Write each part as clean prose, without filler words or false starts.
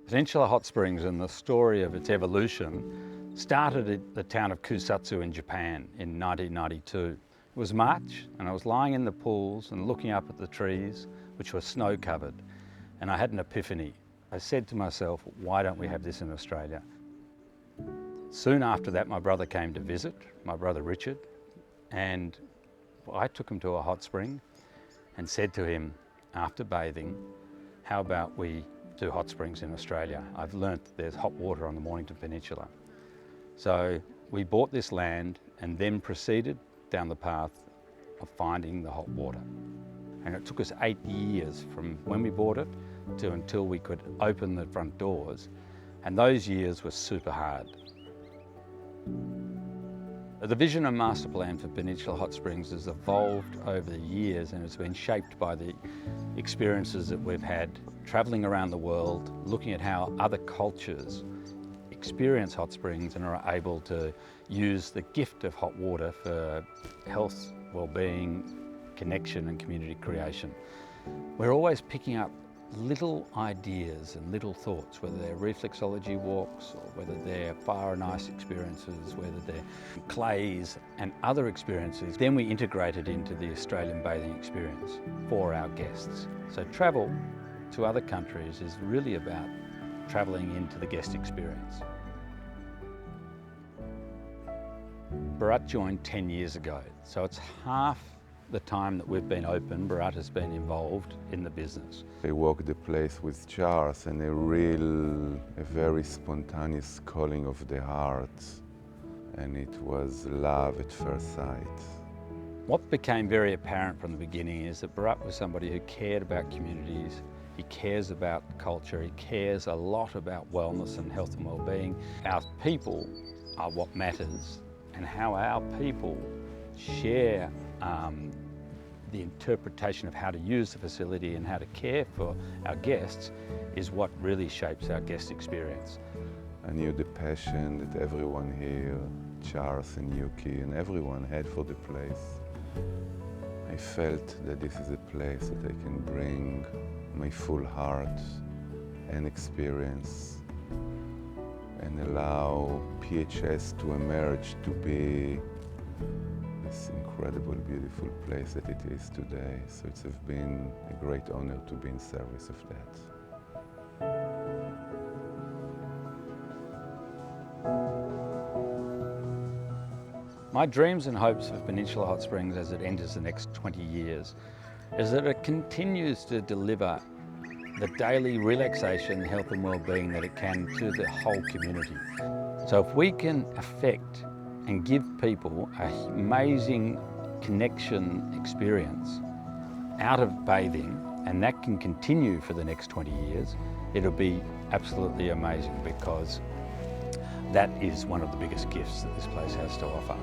Peninsula Hot Springs and the story of its evolution started at the town of Kusatsu in Japan in 1992. It was March and I was lying in the pools and looking up at the trees, which were snow covered, and I had an epiphany. I said to myself, why don't we have this in Australia? Soon after that, my brother came to visit, my brother Richard, and I took him to a hot spring and said to him, after bathing, how about we do hot springs in Australia? I've learnt that there's hot water on the Mornington Peninsula. So we bought this land and then proceeded down the path of finding the hot water. And it took us 8 years from when we bought it to until we could open the front doors. And those years were super hard. The vision and master plan for Peninsula Hot Springs has evolved over the years, and it's been shaped by the experiences that we've had travelling around the world, looking at how other cultures experience hot springs and are able to use the gift of hot water for health, well-being, connection and community creation. We're always picking up little ideas and little thoughts, whether they're reflexology walks or whether they're fire and ice experiences, whether they're clays and other experiences. Then we integrate it into the Australian bathing experience for our guests. So travel to other countries is really about travelling into the guest experience. Bharat joined 10 years ago, so it's half the time that we've been open, Bharat has been involved in the business. I walked the place with Charles and a very spontaneous calling of the heart, and it was love at first sight. What became very apparent from the beginning is that Bharat was somebody who cared about communities, he cares about culture, he cares a lot about wellness and health and well-being. Our people are what matters, and how our people share the interpretation of how to use the facility and how to care for our guests is what really shapes our guest experience. I knew the passion that everyone here, Charles and Yuki and everyone had for the place. I felt that this is a place that I can bring my full heart and experience and allow PHS to emerge to be this incredible, beautiful place that it is today. So it's been a great honor to be in service of that. My dreams and hopes for Peninsula Hot Springs as it enters the next 20 years is that it continues to deliver the daily relaxation, health and well-being that it can to the whole community. So if we can affect and give people an amazing connection experience out of bathing, and that can continue for the next 20 years, it'll be absolutely amazing, because that is one of the biggest gifts that this place has to offer.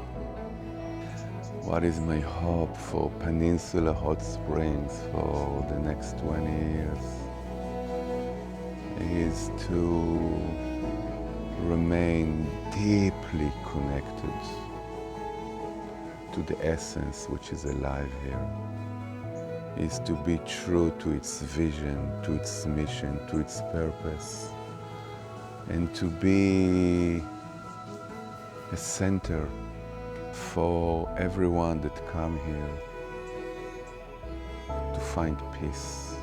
What is my hope for Peninsula Hot Springs for the next 20 years? Is to remain deeply connected to the essence which is alive here. Is to be true to its vision, to its mission, to its purpose, and to be a center for everyone that come here to find peace.